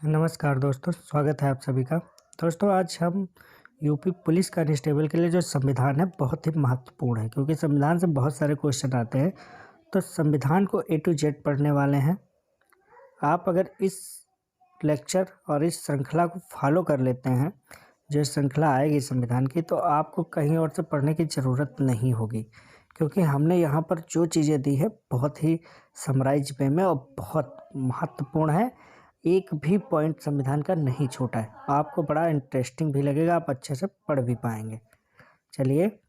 नमस्कार दोस्तों, स्वागत है आप सभी का। दोस्तों आज हम यूपी पुलिस कांस्टेबल के लिए जो संविधान है बहुत ही महत्वपूर्ण है, क्योंकि संविधान से बहुत सारे क्वेश्चन आते हैं। तो संविधान को ए टू जेड पढ़ने वाले हैं। आप अगर इस लेक्चर और इस श्रृंखला को फॉलो कर लेते हैं, जो श्रृंखला आएगी संविधान की, तो आपको कहीं और से पढ़ने की ज़रूरत नहीं होगी, क्योंकि हमने यहाँ पर जो चीज़ें दी है बहुत ही समराइज वे में और बहुत महत्वपूर्ण है। एक भी पॉइंट संविधान का नहीं छूटा है। आपको बड़ा इंटरेस्टिंग भी लगेगा, आप अच्छे से पढ़ भी पाएंगे। चलिए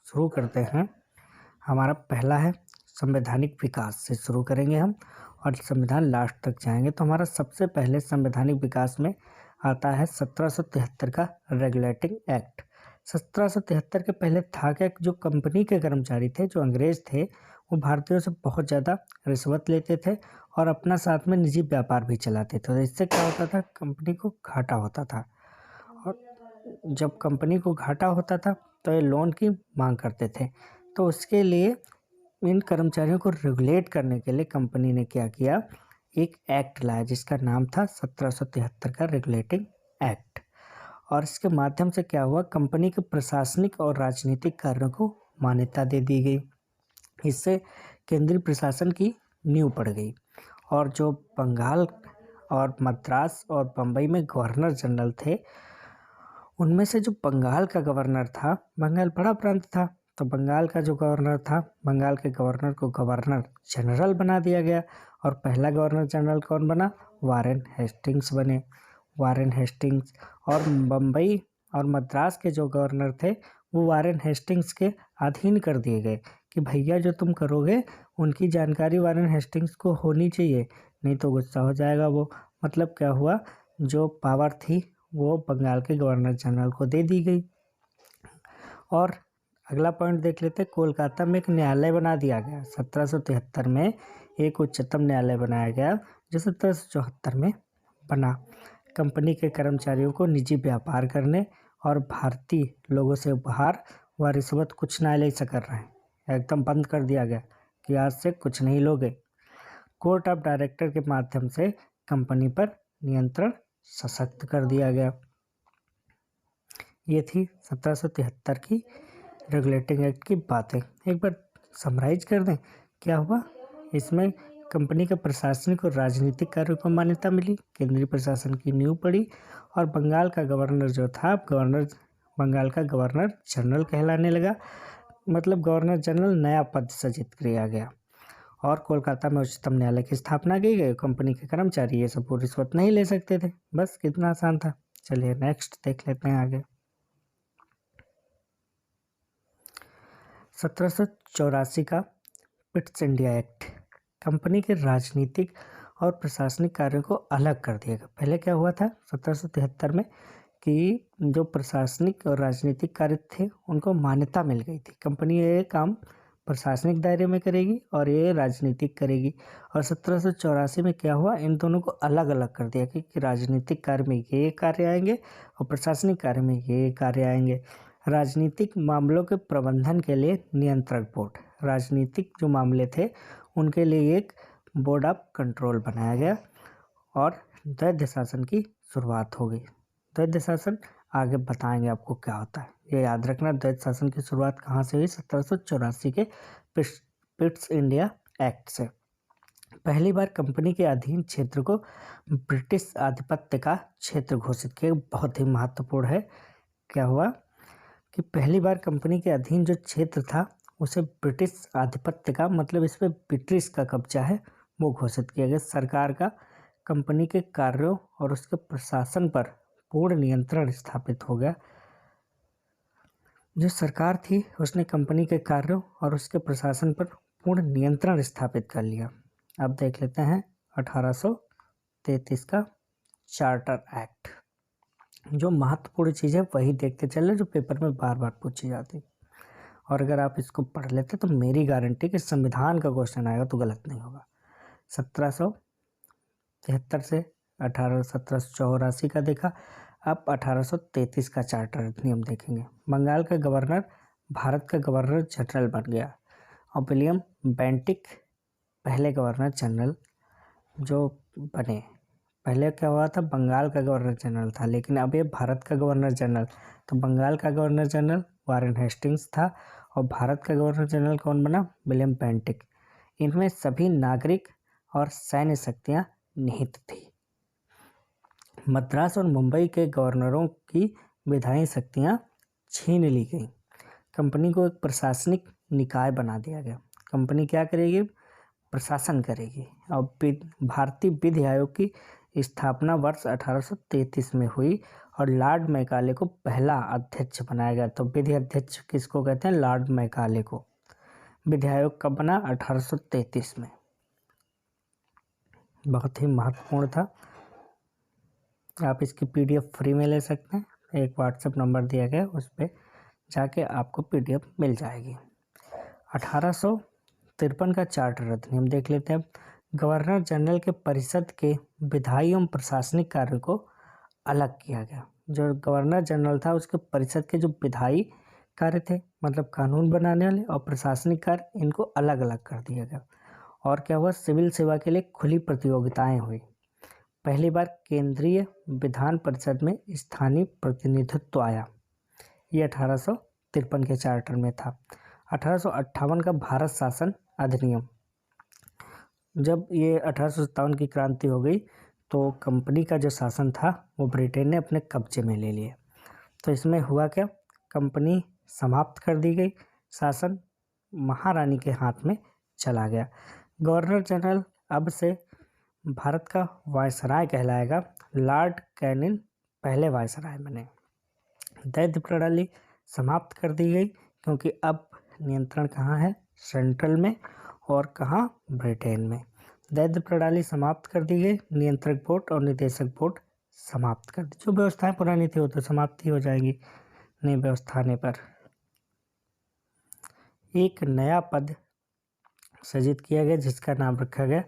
शुरू करते हैं। हमारा पहला है संवैधानिक विकास से शुरू करेंगे हम, और संविधान लास्ट तक जाएंगे। तो हमारा सबसे पहले संवैधानिक विकास में आता है 1773 का रेगुलेटिंग एक्ट। 1773 के पहले था क्या, जो कंपनी के कर्मचारी थे, जो अंग्रेज थे, वो भारतीयों से बहुत ज़्यादा रिश्वत लेते थे और अपना साथ में निजी व्यापार भी चलाते थे। तो इससे क्या होता था, कंपनी को घाटा होता था। और जब कंपनी को घाटा होता था तो ये लोन की मांग करते थे। तो उसके लिए इन कर्मचारियों को रेगुलेट करने के लिए कंपनी ने क्या किया, एक एक्ट लाया जिसका नाम था 1773 का रेगुलेटिंग एक्ट। और इसके माध्यम से क्या हुआ, कंपनी के प्रशासनिक और राजनीतिक कार्यों को मान्यता दे दी गई। इससे केंद्रीय प्रशासन की नींव पड़ गई। और जो बंगाल और मद्रास और बम्बई में गवर्नर जनरल थे, उनमें से जो बंगाल का गवर्नर था, बंगाल बड़ा प्रांत था, तो बंगाल का जो गवर्नर था, बंगाल के गवर्नर को गवर्नर जनरल बना दिया गया। और पहला गवर्नर जनरल कौन बना, वारेन हेस्टिंग्स बने। Warren Hastings. और बम्बई और मद्रास के जो गवर्नर थे, वो वारेन हेस्टिंग्स के अधीन कर दिए गए कि भैया जो तुम करोगे उनकी जानकारी वारेन हेस्टिंग्स को होनी चाहिए, नहीं तो गुस्सा हो जाएगा वो। मतलब क्या हुआ, जो पावर थी वो बंगाल के गवर्नर जनरल को दे दी गई। और अगला पॉइंट देख लेते हैं। कोलकाता में एक न्यायालय बना दिया गया। 1773 में एक उच्चतम न्यायालय बनाया गया, जो 1774 में बना। कंपनी के कर्मचारियों को निजी व्यापार करने और भारतीय लोगों से उपहार व रिश्वत कुछ ना ले कर रहे हैं, एकदम बंद कर दिया गया कि आज से कुछ नहीं लोगे। कोर्ट ऑफ डायरेक्टर के माध्यम से कंपनी पर नियंत्रण सशक्त कर दिया गया। ये थी 1773 की रेगुलेटिंग एक्ट की बातें। एक बार समराइज कर दें क्या हुआ। इसमें कंपनी के प्रशासनिक और राजनीतिक कार्यों को मान्यता मिली, केंद्रीय प्रशासन की नींव पड़ी, और बंगाल का गवर्नर जो था, बंगाल का गवर्नर जनरल कहलाने लगा। मतलब गवर्नर जनरल नया पद सृजित किया गया। और कोलकाता में उच्चतम न्यायालय की स्थापना की गई। कंपनी के कर्मचारी ये सब रिश्वत नहीं ले सकते थे। बस कितना आसान था। चलिए नेक्स्ट देख लेते हैं आगे। 1784 का पिट्स इंडिया एक्ट। कंपनी के राजनीतिक और प्रशासनिक कार्यों को अलग कर दिया गया। पहले क्या हुआ था 1773 में कि जो प्रशासनिक और राजनीतिक कार्य थे उनको मान्यता मिल गई थी। कंपनी ये काम प्रशासनिक दायरे में करेगी और ये राजनीतिक करेगी। और 1784 में क्या हुआ, इन दोनों को अलग अलग कर दिया कि राजनीतिक कार्य में ये कार्य आएंगे और प्रशासनिक कार्य में ये कार्य आएंगे। राजनीतिक मामलों के प्रबंधन के लिए नियंत्रक बोर्ड, राजनीतिक जो मामले थे उनके लिए एक बोर्ड ऑफ कंट्रोल बनाया गया। और द्वैध शासन की शुरुआत हो गई। द्वैध शासन आगे बताएंगे आपको क्या होता है, ये याद रखना। द्वैध शासन की शुरुआत कहाँ से हुई, 1784 के पिट्स इंडिया एक्ट से। पहली बार कंपनी के अधीन क्षेत्र को ब्रिटिश आधिपत्य का क्षेत्र घोषित किया। बहुत ही महत्वपूर्ण है। क्या हुआ कि पहली बार कंपनी के अधीन जो क्षेत्र था उसे ब्रिटिश आधिपत्य का, मतलब इस पर ब्रिटिश का कब्जा है, वो घोषित किया गया। सरकार का कंपनी के कार्यों और उसके प्रशासन पर पूर्ण नियंत्रण स्थापित हो गया। जो सरकार थी उसने कंपनी के कार्यों और उसके प्रशासन पर पूर्ण नियंत्रण स्थापित कर लिया। अब देख लेते हैं 1833 का चार्टर एक्ट। जो महत्वपूर्ण चीज़ है वही देखते चले, जो पेपर में बार बार पूछी जाती। और अगर आप इसको पढ़ लेते तो मेरी गारंटी कि संविधान का क्वेश्चन आएगा तो गलत नहीं होगा। 1773 से 1784 का देखा। अब 1833 का चार्टर नियम देखेंगे। बंगाल का गवर्नर भारत का गवर्नर जनरल बन गया और विलियम बेंटिक पहले गवर्नर जनरल जो बने। पहले क्या हुआ था, बंगाल का गवर्नर जनरल था, लेकिन अब ये भारत का गवर्नर जनरल। तो बंगाल का गवर्नर जनरल वारेन हेस्टिंग्स था और भारत का गवर्नर जनरल कौन बना, विलियम बेंटिक। इनमें सभी नागरिक और सैन्य शक्तियाँ निहित थी। मद्रास और मुंबई के गवर्नरों की विधायी शक्तियाँ छीन ली गई। कंपनी को एक प्रशासनिक निकाय बना दिया गया। कंपनी क्या करेगी, प्रशासन करेगी। और भारतीय विधि आयोग की स्थापना वर्ष 1833 में हुई और लॉर्ड मैकाले को पहला अध्यक्ष बनाया गया। तो विधि अध्यक्ष किसको कहते हैं, लॉर्ड मैकाले को। विधि आयोग कब बना, 1833 में। बहुत ही महत्वपूर्ण था। आप इसकी PDF फ्री में ले सकते हैं, एक व्हाट्सएप नंबर दिया गया, उस पर जाके आपको PDF मिल जाएगी। 1853 का चार्टर अधिनियम देख लेते हैं। गवर्नर जनरल के परिषद के विधायी एवं प्रशासनिक कार्य को अलग किया गया। जो गवर्नर जनरल था उसके परिषद के जो विधायी कार्य थे, मतलब कानून बनाने वाले, और प्रशासनिक कार्य, इनको अलग अलग कर दिया गया। और क्या हुआ, सिविल सेवा के लिए खुली प्रतियोगिताएं हुई। पहली बार केंद्रीय विधान परिषद में स्थानीय प्रतिनिधित्व आया। ये 1853 के चार्टर में था। 1858 का भारत शासन अधिनियम। जब ये 1857 की क्रांति हो गई तो कंपनी का जो शासन था वो ब्रिटेन ने अपने कब्जे में ले लिया। तो इसमें हुआ क्या, कंपनी समाप्त कर दी गई, शासन महारानी के हाथ में चला गया। गवर्नर जनरल अब से भारत का वायसराय कहलाएगा। लॉर्ड कैनिंग पहले वायसराय बने। दैत्य प्रणाली समाप्त कर दी गई क्योंकि अब नियंत्रण कहाँ है, सेंट्रल में, और कहाँ, ब्रिटेन में। दैत्य प्रणाली समाप्त कर दी गई। नियंत्रक बोर्ड और निदेशक बोर्ड समाप्त कर दी। जो व्यवस्थाएं पुरानी थी वो तो समाप्त ही हो जाएंगी नई व्यवस्था आने पर। एक नया पद सृजित किया गया जिसका नाम रखा गया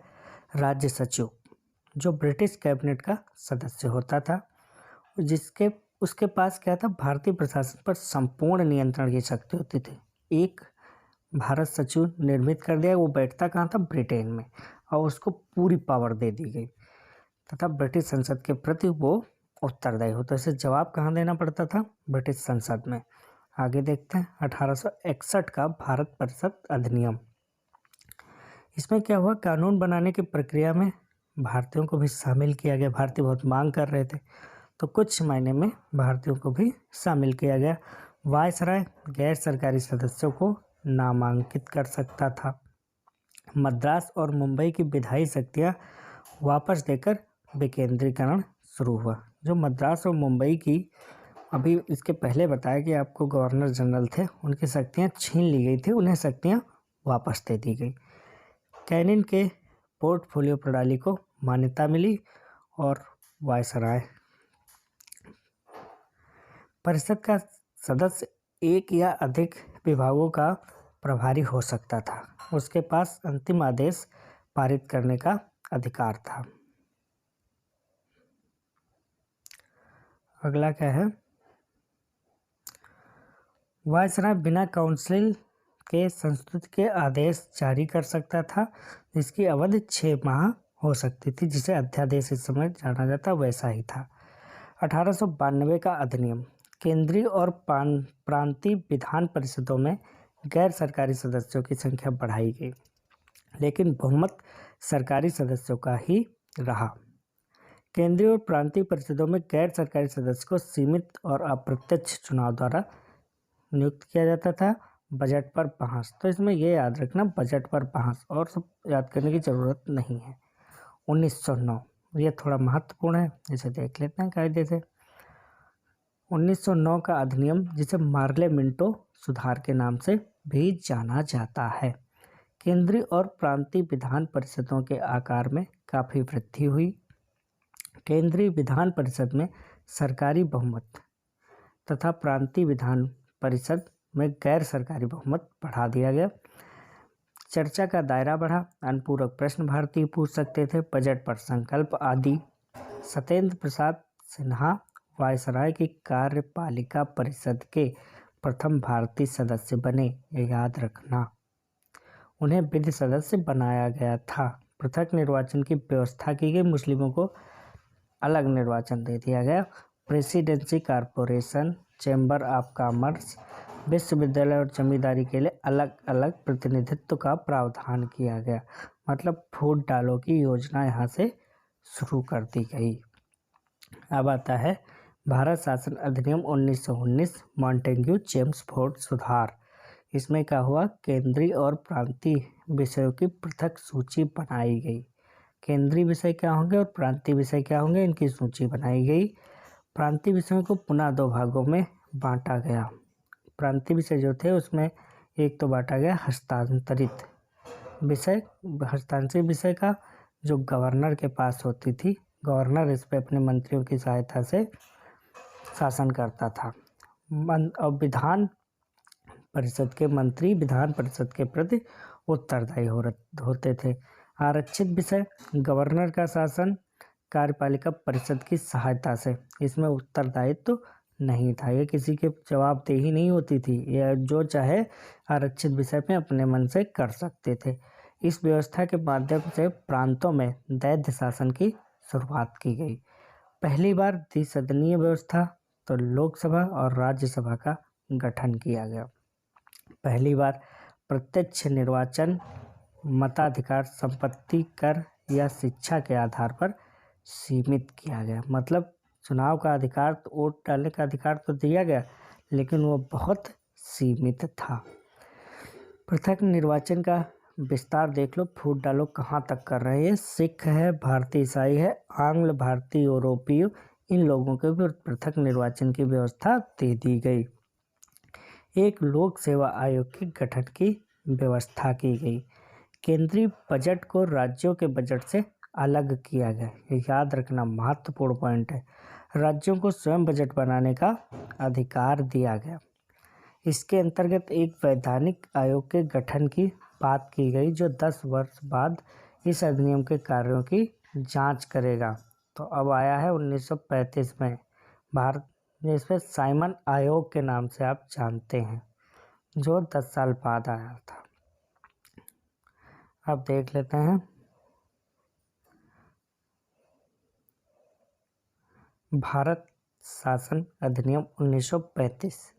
राज्य सचिव, जो ब्रिटिश कैबिनेट का सदस्य होता था, उसके पास क्या था, भारतीय प्रशासन पर संपूर्ण नियंत्रण की शक्ति होती थी। एक भारत सचिव निर्मित कर दिया, वो बैठता कहाँ था, ब्रिटेन में, और उसको पूरी पावर दे दी गई तथा ब्रिटिश संसद के प्रति वो उत्तरदायी होता। इसे जवाब कहाँ देना पड़ता था, ब्रिटिश संसद में। आगे देखते हैं 1861 का भारत परिषद अधिनियम। इसमें क्या हुआ, कानून बनाने की प्रक्रिया में भारतीयों को भी शामिल किया गया। भारतीय बहुत मांग कर रहे थे तो कुछ महीने में भारतीयों को भी शामिल किया गया। वायसराय गैर सरकारी सदस्यों को नामांकित कर सकता था। मद्रास और मुंबई की विधायी शक्तियाँ वापस देकर विकेंद्रीकरण शुरू हुआ। जो मद्रास और मुंबई की, अभी इसके पहले बताया कि आपको गवर्नर जनरल थे, उनकी शक्तियाँ छीन ली गई थी, उन्हें शक्तियाँ वापस दे दी गई। कैनिंग के पोर्टफोलियो प्रणाली को मान्यता मिली और वायसराय परिषद का सदस्य एक या अधिक विभागों का प्रभारी हो सकता था। उसके पास अंतिम आदेश पारित करने का अधिकार था। अगला क्या है, वायसराय बिना काउंसिल के संस्तुति के आदेश जारी कर सकता था, जिसकी अवधि 6 माह हो सकती थी, जिसे अध्यादेश इस समय जाना जाता, वैसा ही था। 1892 का अधिनियम। केंद्रीय और प्रांतीय विधान परिषदों में गैर सरकारी सदस्यों की संख्या बढ़ाई गई, लेकिन बहुमत सरकारी सदस्यों का ही रहा। केंद्रीय और प्रांतीय परिषदों में गैर सरकारी सदस्य को सीमित और अप्रत्यक्ष चुनाव द्वारा नियुक्त किया जाता था। बजट पर बहस, तो इसमें यह याद रखना, बजट पर बहस, और सब याद करने की ज़रूरत नहीं है। 1909, ये थोड़ा महत्वपूर्ण है, इसे देख लेते हैं कायदे से। 1909 का अधिनियम, जिसे मार्ले मिंटो सुधार के नाम से भी जाना जाता है। केंद्रीय और प्रांतीय विधान परिषदों के आकार में काफ़ी वृद्धि हुई। केंद्रीय विधान परिषद में सरकारी बहुमत तथा प्रांतीय विधान परिषद में गैर सरकारी बहुमत बढ़ा दिया गया। चर्चा का दायरा बढ़ा, अनुपूरक प्रश्न भारतीय पूछ सकते थे, बजट पर संकल्प आदि। सत्येंद्र प्रसाद सिन्हा वायसराय की कार्यपालिका परिषद के प्रथम भारतीय सदस्य बने, ये याद रखना। उन्हें विधि सदस्य बनाया गया था। पृथक निर्वाचन की व्यवस्था की गई। मुस्लिमों को अलग निर्वाचन दे दिया गया। Presidency, corporation, chamber of commerce, विश्वविद्यालय और जमींदारी के लिए अलग अलग प्रतिनिधित्व का प्रावधान किया गया। मतलब फूट डालो की योजना यहाँ से शुरू कर दी गई। अब आता है भारत शासन अधिनियम 1919, मॉन्टेग्यू चेम्सफोर्ड सुधार। इसमें क्या हुआ, केंद्रीय और प्रांतीय विषयों की पृथक सूची बनाई गई। केंद्रीय विषय क्या होंगे और प्रांतीय विषय क्या होंगे, इनकी सूची बनाई गई। प्रांतीय विषयों को पुनः 2 भागों में बांटा गया। प्रांतीय विषय जो थे उसमें एक तो बांटा गया हस्तांतरित विषय। हस्तांतरित विषय का जो गवर्नर के पास होती थी, गवर्नर इस पे अपने मंत्रियों की सहायता से शासन करता था। और विधान परिषद के मंत्री विधान परिषद के प्रति उत्तरदायी होते थे। आरक्षित विषय, गवर्नर का शासन कार्यपालिका परिषद की सहायता से। इसमें उत्तरदायित्व नहीं था, ये किसी के जवाबदेही नहीं होती थी, यह जो चाहे आरक्षित विषय में अपने मन से कर सकते थे। इस व्यवस्था के माध्यम से प्रांतों में दैध्य शासन की शुरुआत की गई। पहली बार द्विसदनीय व्यवस्था, तो लोकसभा और राज्यसभा का गठन किया गया। पहली बार प्रत्यक्ष निर्वाचन, मताधिकार संपत्ति कर या शिक्षा के आधार पर सीमित किया गया। मतलब चुनाव का अधिकार, तो वोट डालने का अधिकार तो दिया गया, लेकिन वो बहुत सीमित था। पृथक निर्वाचन का विस्तार देख लो, फूट डालो कहाँ तक कर रहे हैं। सिख है, भारतीय ईसाई है, आंग्ल भारतीय यूरोपीय, इन लोगों के भी पृथक निर्वाचन की व्यवस्था दे दी गई। एक लोक सेवा आयोग के गठन की व्यवस्था की गई। केंद्रीय बजट को राज्यों के बजट से अलग किया गया। ये याद रखना महत्वपूर्ण पॉइंट है। राज्यों को स्वयं बजट बनाने का अधिकार दिया गया। इसके अंतर्गत एक वैधानिक आयोग के गठन की बात की गई, जो 10 वर्ष बाद इस अधिनियम के कार्यों की जांच करेगा। तो अब आया है 1935 में भारत, जिसमें साइमन आयोग के नाम से आप जानते हैं, जो 10 साल बाद आया था। अब देख लेते हैं भारत शासन अधिनियम 1935।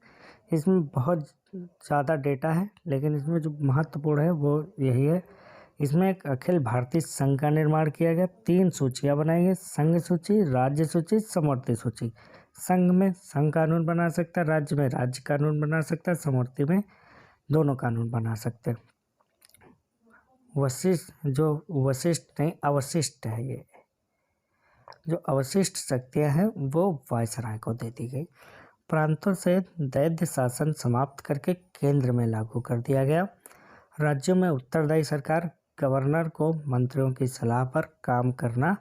इसमें बहुत ज़्यादा डेटा है, लेकिन इसमें जो महत्वपूर्ण है वो यही है। इसमें एक अखिल भारतीय संघ का निर्माण किया गया। 3 सूचियाँ बनाई गई, संघ सूची, राज्य सूची, समवर्ती सूची। संघ में संघ कानून बना सकता है, राज्य में राज्य कानून बना सकता है, समवर्ती में दोनों कानून बना सकते हैं। अवशिष्ट है, ये जो अवशिष्ट शक्तियाँ हैं वो वायसराय को दे दी गई। प्रांतों से दैध्य शासन समाप्त करके केंद्र में लागू कर दिया गया। राज्यों में उत्तरदायी सरकार, गवर्नर को मंत्रियों की सलाह पर काम करना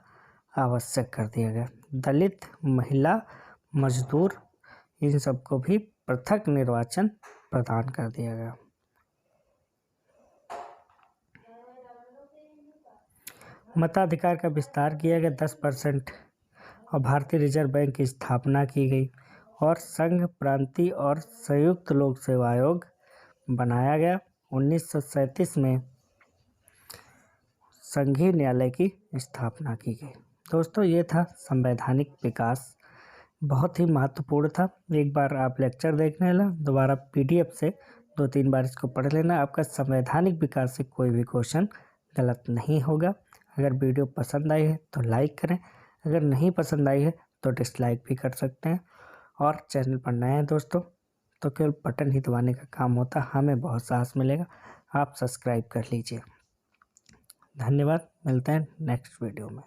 आवश्यक कर दिया गया। दलित, महिला, मजदूर, इन सबको भी पृथक निर्वाचन प्रदान कर दिया गया। मताधिकार का विस्तार किया गया 10%, और भारतीय रिजर्व बैंक की स्थापना की गई, और संघ, प्रांतीय और संयुक्त लोक सेवा आयोग बनाया गया। 1937 में संघीय न्यायालय की स्थापना की गई। दोस्तों, ये था संवैधानिक विकास, बहुत ही महत्वपूर्ण था। एक बार आप लेक्चर देखने लेना, दोबारा PDF से 2-3 बार इसको पढ़ लेना। आपका संवैधानिक विकास से कोई भी क्वेश्चन गलत नहीं होगा। अगर वीडियो पसंद आई है तो लाइक करें, अगर नहीं पसंद आई है तो डिसलाइक भी कर सकते हैं। और चैनल पर नए हैं दोस्तों तो केवल बटन ही दबाने का काम होता है, हमें बहुत साहस मिलेगा। आप सब्सक्राइब कर लीजिए। धन्यवाद, मिलते हैं नेक्स्ट वीडियो में।